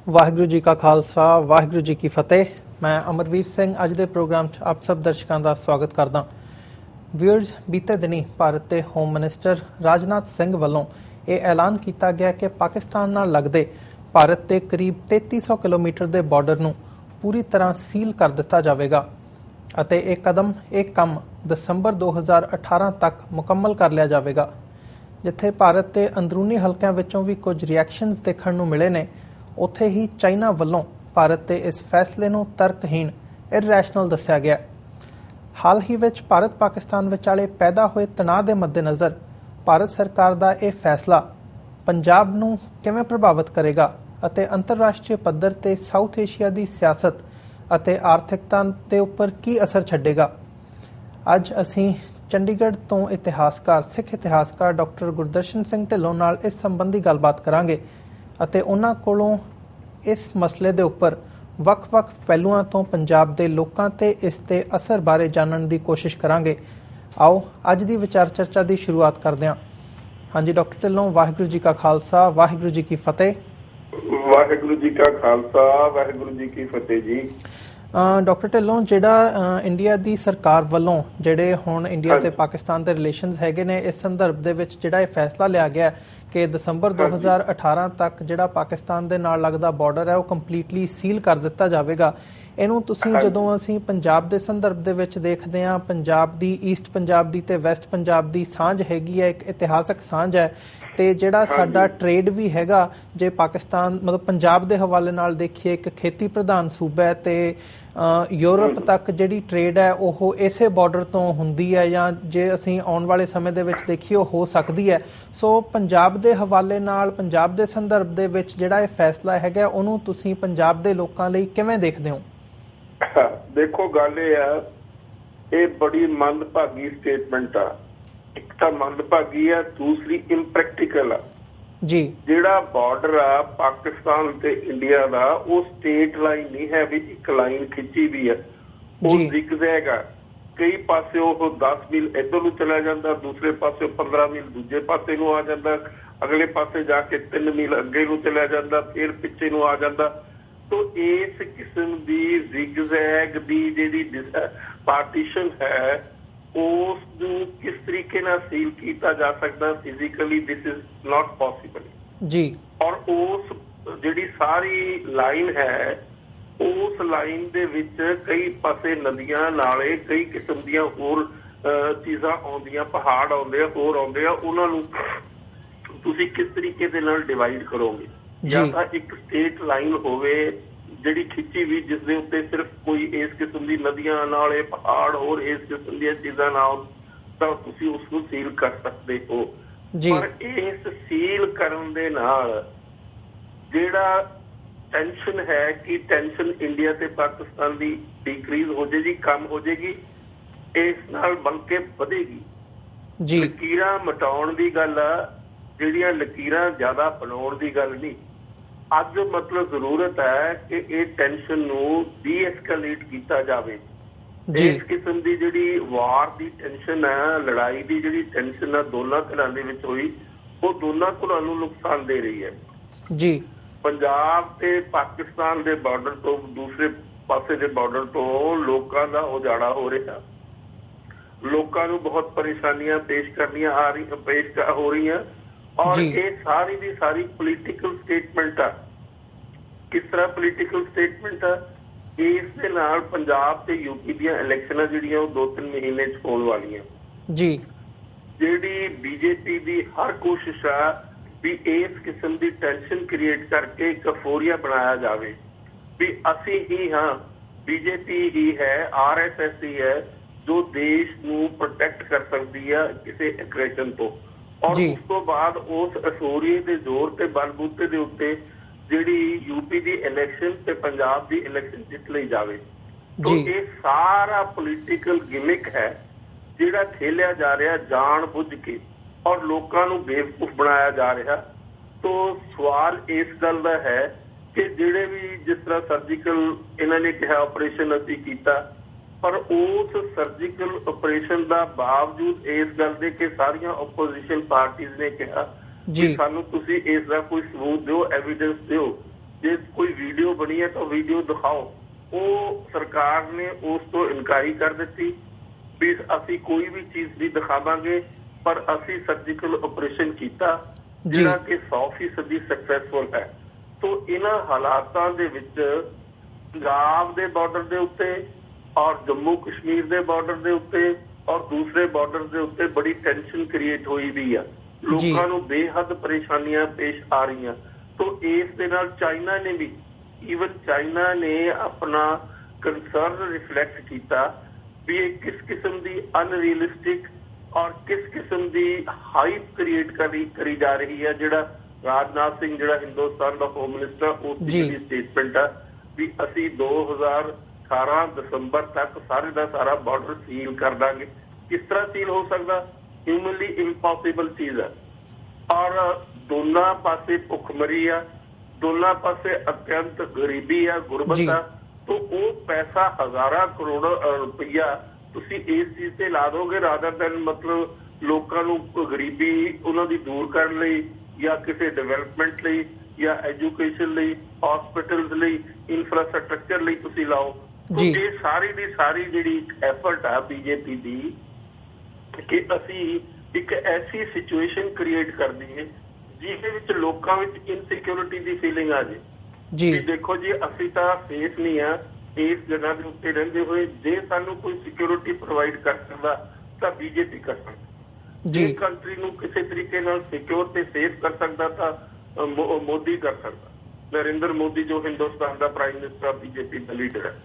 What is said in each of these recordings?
ਵਾਹਿਗੁਰੂ ਜੀ ਕਾ ਖਾਲਸਾ ਵਾਹਿਗੁਰੂ ਜੀ ਕੀ ਫਤਿਹ। ਮੈਂ ਅਮਰਵੀਰ ਸਿੰਘ ਅੱਜ ਦੇ ਪ੍ਰੋਗਰਾਮ 'ਚ ਆਪ ਸਭ ਦਰਸ਼ਕਾਂ ਦਾ ਸਵਾਗਤ ਕਰਦਾ। ਵਿਊਅਰਸ, ਬੀਤੇ ਦਿਨੀ ਭਾਰਤ ਦੇ ਹੋਮ ਮਿਨਿਸਟਰ ਰਾਜਨਾਥ ਸਿੰਘ ਵੱਲੋਂ ਇਹ ਐਲਾਨ ਕੀਤਾ ਗਿਆ ਕਿ ਪਾਕਿਸਤਾਨ ਨਾਲ ਲੱਗਦੇ ਭਾਰਤ ਦੇ ਕਰੀਬ 3300 ਕਿਲੋਮੀਟਰ ਦੇ ਬਾਰਡਰ ਨੂੰ ਪੂਰੀ ਤਰ੍ਹਾਂ ਸੀਲ ਕਰ ਦਿੱਤਾ ਜਾਵੇਗਾ ਅਤੇ ਇਹ ਕੰਮ ਦਸੰਬਰ 2018 ਤੱਕ ਮੁਕੰਮਲ ਕਰ ਲਿਆ ਜਾਵੇਗਾ। ਜਿੱਥੇ ਭਾਰਤ ਦੇ ਅੰਦਰੂਨੀ ਹਲਕਿਆਂ ਵਿੱਚੋਂ ਵੀ ਕੁਝ ਰਿਐਕਸ਼ਨਸ ਦੇਖਣ ਨੂੰ ਮਿਲੇ ਨੇ, ਉੱਥੇ ਹੀ ਚਾਈਨਾ ਵੱਲੋਂ ਭਾਰਤ ਦੇ ਇਸ ਫੈਸਲੇ ਨੂੰ ਤਰਕਹੀਣ ਇਰਰੈਸ਼ਨਲ ਦੱਸਿਆ ਗਿਆ। ਹਾਲ ਹੀ ਵਿੱਚ ਭਾਰਤ ਪਾਕਿਸਤਾਨ ਵਿਚਾਲੇ ਪੈਦਾ ਹੋਏ ਤਣਾਅ ਦੇ ਮੱਦੇਨਜ਼ਰ ਭਾਰਤ ਸਰਕਾਰ ਦਾ ਇਹ ਫੈਸਲਾ ਪੰਜਾਬ ਨੂੰ ਕਿਵੇਂ ਪ੍ਰਭਾਵਿਤ ਕਰੇਗਾ ਅਤੇ ਅੰਤਰਰਾਸ਼ਟਰੀ ਪੱਧਰ ਤੇ ਸਾਊਥ ਏਸ਼ੀਆ ਦੀ ਸਿਆਸਤ ਅਤੇ ਆਰਥਿਕਤਾ ਦੇ ਉੱਪਰ ਕੀ ਅਸਰ ਛੱਡੇਗਾ। ਅੱਜ ਅਸੀਂ ਚੰਡੀਗੜ੍ਹ ਤੋਂ ਸਿੱਖ ਇਤਿਹਾਸਕਾਰ ਡਾਕਟਰ ਗੁਰਦਰਸ਼ਨ ਸਿੰਘ ਢਿੱਲੋਂ ਨਾਲ ਇਸ ਸੰਬੰਧੀ ਗੱਲਬਾਤ ਕਰਾਂਗੇ ਅਤੇ ਉਹਨਾਂ ਕੋਲੋਂ ਇਸ ਮਸਲੇ ਦੇ ਉੱਪਰ ਵੱਖ-ਵੱਖ ਪਹਿਲੂਆਂ ਤੋਂ ਪੰਜਾਬ ਦੇ ਲੋਕਾਂ ਤੇ ਇਸ ਦੇ ਅਸਰ ਬਾਰੇ ਜਾਣਨ ਦੀ ਕੋਸ਼ਿਸ਼ ਕਰਾਂਗੇ। ਆਓ ਅੱਜ ਦੀ ਵਿਚਾਰ ਚਰਚਾ ਦੀ ਸ਼ੁਰੂਆਤ ਕਰਦੇ ਹਾਂ। ਹਾਂਜੀ ਡਾਕਟਰ ਢਿੱਲੋਂ, ਵਾਹਿਗੁਰੂ ਜੀ ਕਾ ਖਾਲਸਾ ਵਾਹਿਗੁਰੂ ਜੀ ਕੀ ਫਤਿਹ। ਵਾਹਿਗੁਰੂ ਜੀ ਕਾ ਖਾਲਸਾ ਵਾਹਿਗੁਰੂ ਜੀ ਕੀ ਫਤਿਹ ਜੀ। ਡਾਕਟਰ ਢਿੱਲੋਂ, ਜਿਹੜਾ ਇੰਡੀਆ ਦੀ ਸਰਕਾਰ ਵੱਲੋਂ ਜਿਹੜੇ ਹੁਣ ਇੰਡੀਆ ਤੇ ਪਾਕਿਸਤਾਨ ਦੇ ਰਿਲੇਸ਼ਨਸ ਹੈਗੇ ਨੇ, ਇਸ ਸੰਦਰਭ ਦੇ ਵਿੱਚ ਜਿਹੜਾ ਇਹ ਫੈਸਲਾ ਲਿਆ ਗਿਆ ਕਿ ਦਸੰਬਰ 2018 ਤੱਕ ਜਿਹੜਾ ਪਾਕਿਸਤਾਨ ਦੇ ਨਾਲ ਲੱਗਦਾ ਬਾਰਡਰ ਹੈ ਉਹ ਕੰਪਲੀਟਲੀ ਸੀਲ ਕਰ ਦਿੱਤਾ ਜਾਵੇਗਾ। ਇਹਨੂੰ ਤੁਸੀਂ ਜਦੋਂ ਅਸੀਂ ਪੰਜਾਬ ਦੇ ਸੰਦਰਭ ਦੇ ਵਿੱਚ ਦੇਖਦੇ ਹਾਂ, ਪੰਜਾਬ ਦੀ ਈਸਟ ਪੰਜਾਬ ਦੀ ਤੇ ਵੈਸਟ ਪੰਜਾਬ ਦੀ ਸਾਂਝ ਹੈਗੀ ਹੈ, ਇੱਕ ਇਤਿਹਾਸਕ ਸਾਂਝ ਹੈ ਤੇ ਜਿਹੜਾ ਸਾਡਾ ਟ੍ਰੇਡ ਵੀ ਹੈਗਾ, ਜੇ ਪਾਕਿਸਤਾਨ ਪੰਜਾਬ ਦੇ ਹਵਾਲੇ ਨਾਲ ਦੇਖੀਏ, ਇੱਕ ਖੇਤੀ ਪ੍ਰਧਾਨ ਸੂਬਾ ਹੈ ਤੇ ਯੂਰਪ ਤੱਕ ਜਿਹੜੀ ਟ੍ਰੇਡ ਹੈ ਉਹ ਇਸੇ ਬਾਰਡਰ ਤੋਂ ਹੁੰਦੀ ਹੈ ਜਾਂ ਜੇ ਅਸੀਂ ਆਉਣ ਵਾਲੇ ਸਮੇਂ ਦੇ ਵਿੱਚ ਦੇਖੀਏ ਉਹ ਹੋ ਸਕਦੀ ਹੈ। ਸੋ ਪੰਜਾਬ ਦੇ ਹਵਾਲੇ ਨਾਲ, ਪੰਜਾਬ ਦੇ ਸੰਦਰਭ ਦੇ ਵਿੱਚ ਜਿਹੜਾ ਇਹ ਫੈਸਲਾ ਹੈਗਾ ਉਹਨੂੰ ਤੁਸੀਂ ਪੰਜਾਬ ਦੇ ਲੋਕਾਂ ਲਈ ਕਿਵੇਂ ਦੇਖਦੇ ਹੋ? ਦੇਖੋ, ਗੱਲ ਇਹ ਆ, ਇਹ ਬੜੀ ਮੰਦਭਾਗੀ ਸਟੇਟਮੈਂਟ ਆ। ਇੱਕ ਤਾਂ ਮੰਦਭਾਗੀ ਆ, ਦੂਸਰੀ ਇੰਪ੍ਰੈਕਟੀਕਲ ਆ ਜੀ। ਜਿਹੜਾ ਬਾਰਡਰ ਆ ਪਾਕਿਸਤਾਨ ਤੇ ਇੰਡੀਆ ਦਾ, ਉਹ ਸਟੇਟ ਲਾਈਨ ਨਹੀਂ ਹੈ ਵੀ ਇੱਕ ਲਾਈਨ ਖਿੱਚੀ ਵੀ ਹੈ, ਉਹ ਜ਼ਿਗਜ਼ੈਗ ਆ। ਕਈ ਪਾਸੇ ਉਹ 10 ਮੀਲ ਇੱਧਰ ਨੂੰ ਚਲਾ ਜਾਂਦਾ, ਦੂਸਰੇ ਪਾਸੇ 15 ਮੀਲ ਦੂਜੇ ਪਾਸੇ ਨੂੰ ਆ ਜਾਂਦਾ, ਅਗਲੇ ਪਾਸੇ ਜਾ ਕੇ 3 ਮੀਲ ਅੱਗੇ ਨੂੰ ਚਲਾ ਜਾਂਦਾ, ਫਿਰ ਪਿੱਛੇ ਨੂੰ ਆ ਜਾਂਦਾ। ਤੋ ਇਸ ਕਿਸਮ ਦੀ ਜ਼ਿਗਜ਼ੈਗ ਦੀ ਜਿਹੜੀ ਪਾਰਟੀਸ਼ਨ ਹੈ, ਉਸ ਨੂੰ ਕਿਸ ਤਰੀਕੇ ਨਾਲ ਸੀਲ ਕੀਤਾ ਜਾ ਸਕਦਾ physically, this is not possible ਜੀ। ਔਰ ਉਸ ਜਿਹੜੀ ਸਾਰੀ ਲਾਈਨ ਹੈ, ਉਸ ਲਾਈਨ ਦੇ ਵਿੱਚ ਕਈ ਪਾਸੇ ਨਦੀਆਂ, ਨਾਲੇ, ਕਈ ਕਿਸਮ ਦੀਆਂ ਹੋਰ ਚੀਜ਼ਾਂ ਆਉਂਦੀਆਂ, ਪਹਾੜ ਆਉਂਦੇ ਆ, ਹੋਰ ਆਉਂਦੇ ਆ। ਉਹਨਾਂ ਨੂੰ ਤੁਸੀਂ ਕਿਸ ਤਰੀਕੇ ਦੇ ਨਾਲ ਡਿਵਾਈਡ ਕਰੋਗੇ? ਜਾਂ ਤਾਂ ਇੱਕ ਸਟੇਟ ਲਾਈਨ ਹੋਵੇ ਜਿਹੜੀ ਖਿੱਚੀ ਵੀ, ਜਿਸ ਦੇ ਉੱਤੇ ਸਿਰਫ ਕੋਈ ਇਸ ਕਿਸਮ ਦੀ ਨਦੀਆਂ, ਨਾਲੇ, ਪਹਾੜ, ਹੋਰ ਇਸ ਕਿਸਮ ਦੀਆਂ ਚੀਜ਼ਾਂ ਨਾ ਹੋਣ, ਤਾਂ ਤੁਸੀਂ ਉਸ ਨੂੰ ਸੀਲ ਕਰ ਸਕਦੇ ਹੋ। ਪਰ ਇਸ ਸੀਲ ਕਰਨ ਦੇ ਨਾਲ ਜਿਹੜਾ ਟੈਨਸ਼ਨ ਹੈ ਕਿ ਟੈਨਸ਼ਨ ਇੰਡੀਆ ਤੇ ਪਾਕਿਸਤਾਨ ਦੀ ਡਿਕਰੀਜ਼ ਹੋ ਜਾਏਗੀ, ਕਮ ਹੋ ਜਾਏਗੀ, ਇਸ ਨਾਲ ਬਲਕਿ ਵਧੇਗੀ। ਲਕੀਰਾਂ ਮਿਟਾਉਣ ਦੀ ਗੱਲ ਆ, ਜਿਹੜੀਆਂ ਲਕੀਰਾਂ ਜ਼ਿਆਦਾ ਬਣਾਉਣ ਦੀ ਗੱਲ ਨਹੀਂ। ਅੱਜ ਮਤਲਬ ਜ਼ਰੂਰਤ ਹੈ ਕਿ ਇਹ ਟੈਨਸ਼ਨ ਨੂੰ ਡੀ-ਐਸਕੇਲੇਟ ਕੀਤਾ ਜਾਵੇ। ਇਸ ਕਿਸਮ ਦੀ ਜਿਹੜੀ ਵਾਰ ਦੀ ਟੈਨਸ਼ਨ ਹੈ, ਲੜਾਈ ਦੀ ਜਿਹੜੀ ਟੈਨਸ਼ਨ ਹੈ ਦੋਨਾਂ ਧਿਰਾਂ ਦੇ ਵਿੱਚ ਹੋਈ, ਉਹ ਦੋਨਾਂ ਧਿਰਾਂ ਨੂੰ ਨੁਕਸਾਨ ਦੇ ਰਹੀ ਹੈ ਜੀ। ਪੰਜਾਬ ਤੇ ਪਾਕਿਸਤਾਨ ਦੇ ਬਾਰਡਰ ਤੋਂ, ਦੂਸਰੇ ਪਾਸੇ ਦੇ ਬਾਰਡਰ ਤੋਂ ਲੋਕਾਂ ਦਾ ਉਜਾੜਾ ਹੋ ਰਿਹਾ, ਲੋਕਾਂ ਨੂੰ ਬਹੁਤ ਪਰੇਸ਼ਾਨੀਆਂ ਪੇਸ਼ ਹੋ ਰਹੀਆਂ। ਔਰ ਇਹ ਸਾਰੀ ਦੀ ਸਾਰੀ ਪੋਲੀਟੀਕਲ ਸਟੇਟਮੈਂਟ ਆ। ਕਿਸ ਤਰ੍ਹਾਂ ਪੋਲੀਟੀਕਲ ਸਟੇਟਮੈਂਟ ਆ? ਇਸ ਦੇ ਨਾਲ ਪੰਜਾਬ ਤੇ ਯੂਪੀ ਦੀਆਂ ਇਲੈਕਸ਼ਨਾਂ ਜਿਹੜੀਆਂ ਉਹ 2-3 ਮਹੀਨੇ ਚ ਹੋਣ ਵਾਲੀਆਂ ਜੀ। ਜਿਹੜੀ ਬੀਜੇਪੀ ਦੀ ਹਰ ਕੋਸ਼ਿਸ਼ ਆ ਵੀ ਇਸ ਕਿਸਮ ਦੀ ਟੈਨਸ਼ਨ ਕ੍ਰੀਏਟ ਕਰਕੇ ਇੱਕ ਅਫੋਰੀਆ ਬਣਾਇਆ ਜਾਵੇ ਵੀ ਅਸੀਂ ਹੀ ਹਾਂ, ਬੀਜੇਪੀ ਹੀ ਹੈ, RSS ਹੀ ਹੈ ਜੋ ਦੇਸ਼ ਨੂੰ ਪ੍ਰੋਟੈਕਟ ਕਰ ਸਕਦੀ ਆ ਕਿਸੇ ਐਗਰੈਸ਼ਨ ਤੋਂ। ਔਰ ਉਸ ਤੋਂ ਬਾਅਦ ਉਸ ਅਫੋਰੀਏ ਦੇ ਜ਼ੋਰ ਤੇ ਬਲਬੂਤੇ ਦੇ ਉੱਤੇ ਜਿਹੜੀ ਯੂਪੀ ਦੀ ਇਲੈਕਸ਼ਨ ਤੇ ਪੰਜਾਬ ਦੀ ਇਲੈਕਸ਼ਨ ਜਿੱਤ ਲਈ ਜਾਵੇ। ਤੋ ਇਹ ਸਾਰਾ ਪੋਲੀਟੀਕਲ ਗਿਮਿਕ ਹੈ ਜਿਹੜਾ ਖੇਲਿਆ ਜਾ ਰਿਹਾ ਜਾਣ ਬੁੱਝ ਕੇ, ਔਰ ਲੋਕਾਂ ਨੂੰ ਬੇਵਕੂਫ ਬਣਾਇਆ ਜਾ ਰਿਹਾ। ਤੋ ਸਵਾਲ ਇਸ ਗੱਲ ਦਾ ਹੈ ਕਿ ਜਿਹੜੇ ਵੀ, ਜਿਸ ਤਰ੍ਹਾਂ ਸਰਜੀਕਲ ਇਹਨਾਂ ਨੇ ਕਿਹਾ ਆਪਰੇਸ਼ਨ ਅਸੀਂ ਕੀਤਾ, ਪਰ ਉਸ ਸਰਜੀਕਲ ਆਪਰੇਸ਼ਨ ਦਾ ਬਾਵਜੂਦ ਇਸ ਗੱਲ ਦੇ ਕਿ ਸਾਰੀਆਂ ਓਪੋਜੀਸ਼ਨ ਪਾਰਟੀਜ਼ ਨੇ ਕਿਹਾ ਕਿ ਸਾਨੂੰ ਤੁਸੀਂ ਇਸ ਦਾ ਕੋਈ ਸਬੂਤ ਦਿਓ, ਐਵੀਡੈਂਸ ਦਿਓ ਜੇ ਕੋਈ ਵੀਡੀਓ ਬਣੀ ਹੈ ਤਾਂ ਵੀਡੀਓ ਦਿਖਾਓ। ਉਹ ਸਰਕਾਰ ਨੇ ਉਸ ਤੋਂ ਇਨਕਾਰੀ ਕਰ ਦਿੱਤੀ ਵੀ ਅਸੀਂ ਕੋਈ ਵੀ ਚੀਜ਼ ਨਹੀਂ ਦਿਖਾਵਾਂਗੇ, ਪਰ ਅਸੀਂ ਸਰਜੀਕਲ ਆਪਰੇਸ਼ਨ ਕੀਤਾ ਜਿਹੜਾ ਕਿ 100% ਸਕਸੈਸਫੁਲ ਹੈ। ਤੋ ਇਹਨਾਂ ਹਾਲਾਤਾਂ ਦੇ ਵਿੱਚ ਪੰਜਾਬ ਦੇ ਬਾਰਡਰ ਦੇ ਉੱਤੇ ਔਰ ਜੰਮੂ ਕਸ਼ਮੀਰ ਦੇ ਬਾਰਡਰ ਦੇ ਉੱਤੇ ਔਰ ਦੂਸਰੇ ਬਾਰਡਰ ਦੇ ਉੱਤੇ ਬੜੀ ਟੈਨਸ਼ਨ ਕ੍ਰੀਏਟ ਹੋਈ ਵੀ ਆ। ਲੋਕਾਂ ਨੂੰ ਬੇਹੱਦ ਪਰੇਸ਼ਾਨੀਆਂ ਪੇਸ਼ ਆ ਰਹੀਆਂ। ਤੋ ਇਸ ਦੇ ਨਾਲ ਚਾਈਨਾ ਨੇ ਵੀ ਚਾਈਨਾ ਨੇ ਆਪਣਾ ਕੰਸਰਨ ਰਿਫਲੈਕਟ ਕੀਤਾ ਵੀ ਇਹ ਕਿਸ ਕਿਸਮ ਦੀ ਅਨਰੀਅਲਿਸਟਿਕ ਔਰ ਕਿਸ ਕਿਸਮ ਦੀ ਹਾਈਪ ਕ੍ਰੀਏਟ ਕਰੀ ਜਾ ਰਹੀ ਹੈ। ਜਿਹੜਾ ਰਾਜਨਾਥ ਸਿੰਘ ਜਿਹੜਾ ਹਿੰਦੁਸਤਾਨ ਦਾ ਹੋਮ ਮਿਨਿਸਟਰ, ਉਸ ਦੀ ਸਟੇਟਮੈਂਟ ਆ ਵੀ ਅਸੀਂ 2018 ਦਸੰਬਰ ਤੱਕ ਸਾਰੇ ਦਾ ਸਾਰਾ ਬਾਰਡਰ ਸੀਲ ਕਰ ਦਾਂਗੇ। ਕਿਸ ਤਰ੍ਹਾਂ ਸੀਲ ਹੋ ਸਕਦਾ? ਹਿਊਮਨਲੀ ਇੰਪੋਸੀਬਲ ਚੀਜ਼ ਹੈ। ਔਰ ਦੋਨਾਂ ਪਾਸੇ ਭੁੱਖਮਰੀ ਆ, ਦੋਨਾਂ ਪਾਸੇ ਅਤਿਅੰਤ ਗਰੀਬੀ ਆ, ਗੁਰਬਤ ਆ। ਤੋ ਉਹ ਪੈਸਾ ਹਜ਼ਾਰਾਂ ਕਰੋੜ ਰੁਪਈਆ ਤੁਸੀਂ ਇਸ ਚੀਜ਼ ਤੇ ਲਾ ਦੋਗੇ ਰਾਦਰ ਦੈਨ ਮਤਲਬ ਲੋਕਾਂ ਨੂੰ ਗਰੀਬੀ ਉਹਨਾਂ ਦੀ ਦੂਰ ਕਰਨ ਲਈ ਜਾਂ ਕਿਸੇ ਡਿਵੈਲਪਮੈਂਟ ਲਈ ਜਾਂ ਐਜੂਕੇਸ਼ਨ ਲਈ, ਹਸਪੀਟਲਸ ਲਈ, ਇਨਫਰਾਸਟਰਕਚਰ ਲਈ ਤੁਸੀਂ ਲਾਓ। ਇਹ ਸਾਰੀ ਦੀ ਸਾਰੀ ਜਿਹੜੀ ਐਫਰਟ ਆ ਬੀਜੇਪੀ ਦੀ ਕਿ ਅਸੀਂ ਇੱਕ ਐਸੀ ਸਿਚੁਏਸ਼ਨ ਕ੍ਰੀਏਟ ਕਰ ਦਈਏ ਜਿਹਦੇ ਵਿੱਚ ਲੋਕਾਂ ਵਿੱਚ ਇਨਸਿਕਿਉਰਿਟੀ ਦੀ ਫੀਲਿੰਗ ਆ ਜੇ ਦੇਖੋ ਜੀ ਅਸੀਂ ਤਾਂ ਸੇਫ ਨਹੀਂ ਆ ਇਸ ਜਗ੍ਹਾ ਦੇ ਉੱਤੇ ਰਹਿੰਦੇ ਹੋਏ। ਜੇ ਸਾਨੂੰ ਕੋਈ ਸਿਕਿਉਰਿਟੀ ਪ੍ਰੋਵਾਈਡ ਕਰ ਸਕਦਾ ਤਾਂ ਬੀਜੇਪੀ ਕਰ ਸਕਦਾ। ਜੇ ਕੰਟਰੀ ਨੂੰ ਕਿਸੇ ਤਰੀਕੇ ਨਾਲ ਸਿਕਿਉਰ ਤੇ ਸੇਫ ਕਰ ਸਕਦਾ ਤਾਂ ਮੋਦੀ ਕਰ ਸਕਦਾ। ਨਰਿੰਦਰ ਮੋਦੀ ਜੋ ਹਿੰਦੁਸਤਾਨ ਦਾ ਪ੍ਰਾਈਮ ਮਿਨਿਸਟਰ, ਬੀਜੇਪੀ ਦਾ ਲੀਡਰ ਹੈ।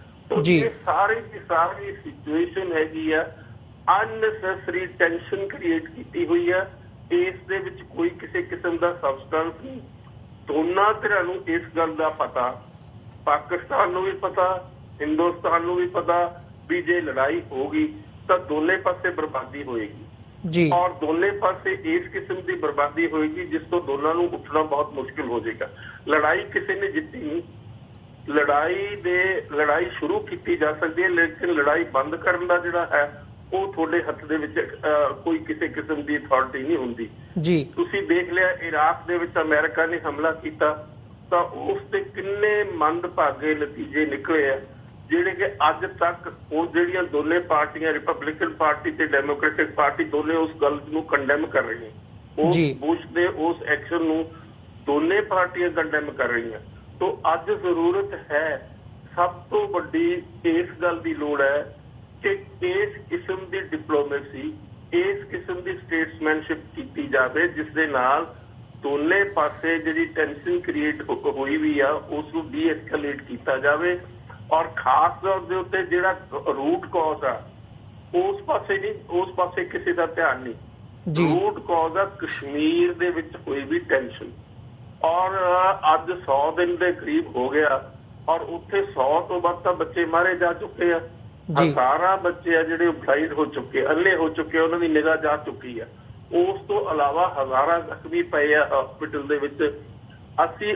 ਇਹ ਸਾਰੀ ਦੀ ਸਾਰੀ ਸਿਚੁਏਸ਼ਨ ਹੈਗੀ ਆ ਅਨਨੈਸੈਸਰੀ ਟੈਨਸ਼ਨ ਕ੍ਰੀਏਟ ਕੀਤੀ ਹੋਈ ਆ। ਇਸ ਦੇ ਵਿੱਚ ਕੋਈ ਕਿਸੇ ਕਿਸਮ ਦਾ ਸਬਸਟੈਂਸ ਨਹੀਂ। ਦੋਨਾਂ ਧਿਰਾਂ ਨੂੰ ਇਸ ਗੱਲ ਦਾ ਪਤਾ, ਪਾਕਿਸਤਾਨ ਨੂੰ ਵੀ ਪਤਾ, ਹਿੰਦੁਸਤਾਨ ਨੂੰ ਵੀ ਪਤਾ ਵੀ ਜੇ ਲੜਾਈ ਹੋਗੀ ਤਾਂ ਦੋਨੇ ਪਾਸੇ ਬਰਬਾਦੀ ਹੋਏਗੀ ਔਰ ਦੋਨੇ ਪਾਸੇ ਇਸ ਕਿਸਮ ਦੀ ਬਰਬਾਦੀ ਹੋਏਗੀ ਜਿਸ ਤੋਂ ਦੋਨਾਂ ਨੂੰ ਉੱਠਣਾ ਬਹੁਤ ਮੁਸ਼ਕਿਲ ਹੋ ਜਾਏਗਾ। ਲੜਾਈ ਕਿਸੇ ਨੇ ਜਿੱਤੀ ਨਹੀਂ। ਲੜਾਈ ਸ਼ੁਰੂ ਕੀਤੀ ਜਾ ਸਕਦੀ ਹੈ, ਲੇਕਿਨ ਲੜਾਈ ਬੰਦ ਕਰਨ ਦਾ ਜਿਹੜਾ ਹੈ ਉਹ ਤੁਹਾਡੇ ਹੱਥ ਦੇ ਵਿੱਚ ਕੋਈ ਕਿਸੇ ਕਿਸਮ ਦੀ ਅਥਾਰਟੀ ਨਹੀਂ ਹੁੰਦੀ। ਤੁਸੀਂ ਦੇਖ ਲਿਆ ਇਰਾਕ ਦੇ ਵਿੱਚ ਅਮਰੀਕਾ ਨੇ ਹਮਲਾ ਕੀਤਾ ਤਾਂ ਉਸ ਤੇ ਕਿੰਨੇ ਮੰਦਭਾਗੇ ਨਤੀਜੇ ਨਿਕਲੇ ਆ, ਜਿਹੜੇ ਕਿ ਅੱਜ ਤੱਕ ਉਹ ਜਿਹੜੀਆਂ ਦੋਨੇ ਪਾਰਟੀਆਂ ਰਿਪਬਲਿਕਨ ਪਾਰਟੀ ਤੇ ਡੈਮੋਕ੍ਰੈਟਿਕ ਪਾਰਟੀ ਦੋਨੇ ਉਸ ਗੱਲ ਨੂੰ ਕੰਡੈਮ ਕਰ ਰਹੀਆਂ। ਉਸ ਬੁਸ਼ ਦੇ ਉਸ ਐਕਸ਼ਨ ਨੂੰ ਦੋਨੇ ਪਾਰਟੀਆਂ ਕੰਡੈਮ ਕਰ ਰਹੀਆਂ। ਤੋ ਅੱਜ ਜ਼ਰੂਰਤ ਹੈ, ਸਭ ਤੋਂ ਵੱਡੀ ਇਸ ਗੱਲ ਦੀ ਲੋੜ ਹੈ ਕਿ ਇਸ ਕਿਸਮ ਦੀ ਡਿਪਲੋਮੇਸੀ, ਇਸ ਕਿਸਮ ਦੀ ਸਟੇਟਸਮੈਨਸ਼ਿਪ ਕੀਤੀ ਜਾਵੇ ਜਿਸ ਦੇ ਨਾਲ ਦੋਨੇ ਪਾਸੇ ਜਿਹੜੀ ਟੈਂਸ਼ਨ ਕ੍ਰੀਏਟ ਹੋਈ ਵੀ ਆ ਉਸ ਨੂੰ ਡੀ-ਐਸਕੇਲੇਟ ਕੀਤਾ ਜਾਵੇ। ਔਰ ਖਾਸ ਤੌਰ ਦੇ ਉੱਤੇ ਜਿਹੜਾ ਰੂਟ ਕਾਜ਼ ਆ ਉਸ ਪਾਸੇ ਨਹੀਂ, ਉਸ ਪਾਸੇ ਕਿਸੇ ਦਾ ਧਿਆਨ ਨਹੀਂ। ਰੂਟ ਕਾਜ਼ ਆ ਕਸ਼ਮੀਰ ਦੇ ਵਿੱਚ ਹੋਈ ਵੀ ਟੈਨਸ਼ਨ। ਔਰ ਅੱਜ 100 ਦਿਨ ਦੇ ਕਰੀਬ ਹੋ ਗਿਆ ਔਰ ਉੱਥੇ 100 ਤੋਂ ਵੱਧ ਤਾਂ ਬੱਚੇ ਮਾਰੇ ਜਾ ਚੁੱਕੇ ਆ। ਹਜ਼ਾਰਾਂ ਬੱਚੇ ਆ ਜਿਹੜੇ ਬਲਾਈਂਡ ਹੋ ਚੁੱਕੇ, ਅੰਨੇ ਹੋ ਚੁੱਕੇ, ਉਹਨਾਂ ਦੀ ਨਿਗਾਹ ਜਾ ਚੁੱਕੀ ਆ। ਉਸ ਤੋਂ ਇਲਾਵਾ ਹਜ਼ਾਰਾਂ ਜ਼ਖਮੀ ਪਏ ਆ ਹਸਪੀਟਲ ਦੇ ਵਿੱਚ। ਅਸੀਂ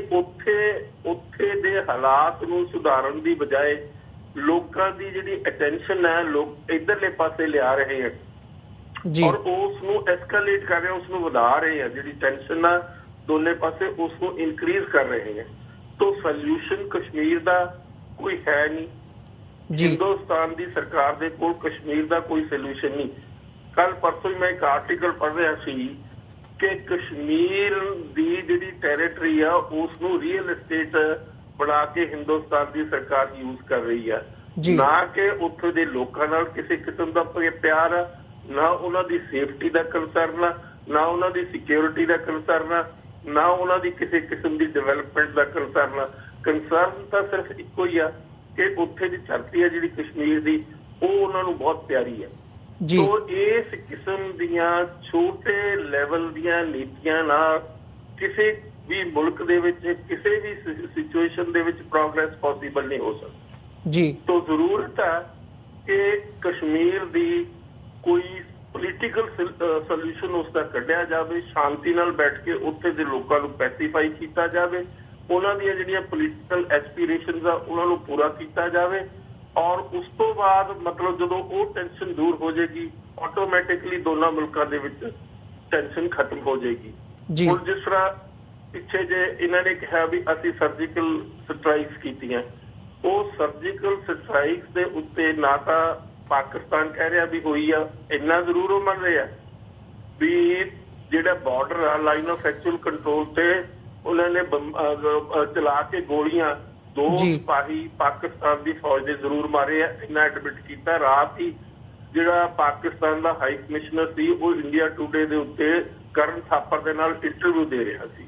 ਉੱਥੇ ਦੇ ਹਾਲਾਤ ਨੂੰ ਸੁਧਾਰਨ ਦੀ ਬਜਾਏ ਲੋਕਾਂ ਦੀ ਜਿਹੜੀ ਅਟੈਂਸ਼ਨ ਹੈ ਲੋਕ ਇੱਧਰਲੇ ਪਾਸੇ ਲਿਆ ਰਹੇ ਆ ਔਰ ਉਸ ਨੂੰ ਐਸਕੇਲੇਟ ਕਰ ਰਹੇ, ਉਸ ਨੂੰ ਵਧਾ ਰਹੇ ਆ। ਜਿਹੜੀ ਟੈਨਸ਼ਨ ਆ ਦੋਨੇ ਪਾਸੇ ਉਸ ਨੂੰ ਇਨਕਰੀਜ਼ ਕਰ ਰਹੇ ਆ। ਤੋ ਸੋਲਿਊਸ਼ਨ ਕਸ਼ਮੀਰ ਦਾ ਕੋਈ ਹੈ ਨਹੀਂ। ਹਿੰਦੁਸਤਾਨ ਦੀ ਸਰਕਾਰ ਦੇ ਕੋਲ ਕਸ਼ਮੀਰ ਦਾ ਕੋਈ ਸੋਲਿਊਸ਼ਨ ਨਹੀਂ। ਕੱਲ ਪਰਸੋਂ ਹੀ ਮੈਂ ਇੱਕ ਆਰਟੀਕਲ ਪੜ੍ਹ ਰਿਹਾ ਸੀ ਕਿ ਕਸ਼ਮੀਰ ਦੀ ਜਿਹੜੀ ਟੈਰੀਟਰੀ ਆ ਉਸ ਨੂੰ ਰੀਅਲ ਐਸਟੇਟ ਬਣਾ ਕੇ ਹਿੰਦੁਸਤਾਨ ਦੀ ਸਰਕਾਰ ਯੂਜ਼ ਕਰ ਰਹੀ ਆ। ਨਾ ਕਿ ਉੱਥੇ ਦੇ ਲੋਕਾਂ ਨਾਲ ਕਿਸੇ ਕਿਸਮ ਦਾ ਪਿਆਰ ਆ, ਨਾ ਉਹਨਾਂ ਦੀ ਸੇਫਟੀ ਦਾ ਕੰਸਰਨ ਆ, ਨਾ ਉਹਨਾਂ ਦੀ ਸਿਕਿਉਰਿਟੀ ਦਾ ਕੰਸਰਨ ਆ, ਨਾ ਉਹਨਾਂ ਦੀ ਕਿਸੇ ਕਿਸਮ ਦੀ ਡਿਵੈਲਪਮੈਂਟ ਦਾ ਕੰਸਰਨ ਆ। ਕੰਸਰਨ ਤਾਂ ਸਿਰਫ ਇੱਕੋ ਹੀ ਆ ਕਿ ਉੱਥੇ ਦੀ ਧਰਤੀ ਹੈ ਜਿਹੜੀ ਕਸ਼ਮੀਰ ਦੀ ਉਹ ਉਹਨਾਂ ਨੂੰ ਬਹੁਤ ਪਿਆਰੀ ਹੈ। ਸੋ ਇਸ ਕਿਸਮ ਦੀਆਂ ਛੋਟੇ ਲੈਵਲ ਦੀਆਂ ਨੀਤੀਆਂ ਨਾਲ ਕਿਸੇ ਵੀ ਮੁਲਕ ਦੇ ਵਿੱਚ ਕਿਸੇ ਵੀ ਸਿਚੁਏਸ਼ਨ ਦੇ ਵਿੱਚ ਪ੍ਰੋਗਰੈਸ ਪੋਸੀਬਲ ਨਹੀਂ ਹੋ ਸਕਦੀ। ਤੋ ਜ਼ਰੂਰਤ ਹੈ ਕਿ ਕਸ਼ਮੀਰ ਦੀ ਕੋਈ ਪੋਲੀਟੀਕਲ ਸੋਲਿਊਸ਼ਨ ਉਸ ਦਾ ਕੱਢਿਆ ਜਾਵੇ, ਸ਼ਾਂਤੀ ਨਾਲ ਬੈਠ ਕੇ ਉੱਥੇ ਦੇ ਲੋਕਾਂ ਨੂੰ ਪੈਸੀਫਾਈ ਕੀਤਾ ਜਾਵੇ, ਉਹਨਾਂ ਦੀਆਂ ਜਿਹੜੀਆਂ ਪੋਲੀਟੀਕਲ ਐਸਪੀਰੇਸ਼ਨਸ ਆ ਉਹਨਾਂ ਨੂੰ ਪੂਰਾ ਕੀਤਾ ਜਾਵੇ ਔਰ ਉਸ ਤੋਂ ਬਾਅਦ ਮਤਲਬ ਜਦੋਂ ਉਹ ਟੈਨਸ਼ਨ ਦੂਰ ਹੋ ਜਾਏਗੀ ਆਟੋਮੈਟਿਕਲੀ ਦੋਨਾਂ ਮੁਲਕਾਂ ਦੇ ਵਿੱਚ ਟੈਨਸ਼ਨ ਖਤਮ ਹੋ ਜਾਏਗੀ। ਹੁਣ ਜਿਸ ਤਰ੍ਹਾਂ ਪਿੱਛੇ ਜੇ ਇਹਨਾਂ ਨੇ ਕਿਹਾ ਵੀ ਅਸੀਂ ਸਰਜੀਕਲ ਸਟ੍ਰਾਈਕਸ ਕੀਤੀਆਂ, ਉਹ ਸਰਜੀਕਲ ਸਟ੍ਰਾਈਕਸ ਦੇ ਉੱਤੇ ਨਾ ਤਾਂ ਪਾਕਿਸਤਾਨ ਕਹਿ ਰਿਹਾ ਵੀ ਹੋਈ ਆ, ਇੰਨਾ ਜ਼ਰੂਰ ਉਹ ਮੰਨ ਰਿਹਾ ਵੀ ਜਿਹੜਾ ਬਾਰਡਰ ਆ ਲਾਈਨ ਆਫ ਐਕਚੁਅਲ ਕੰਟਰੋਲ ਤੇ ਉਹਨਾਂ ਨੇ ਚਲਾ ਕੇ ਗੋਲੀਆਂ 2 ਸਿਪਾਹੀ ਪਾਕਿਸਤਾਨ ਦੀ ਫੌਜ ਦੇ ਜ਼ਰੂਰ ਮਾਰੇ ਆ, ਇੰਨਾ ਐਡਮਿਟ ਕੀਤਾ। ਰਾਤ ਹੀ ਜਿਹੜਾ ਪਾਕਿਸਤਾਨ ਦਾ ਹਾਈ ਕਮਿਸ਼ਨਰ ਸੀ ਉਹ ਇੰਡੀਆ ਟੂਡੇ ਦੇ ਉੱਤੇ ਕਰਨ ਥਾਪਰ ਦੇ ਨਾਲ ਇੰਟਰਵਿਊ ਦੇ ਰਿਹਾ ਸੀ,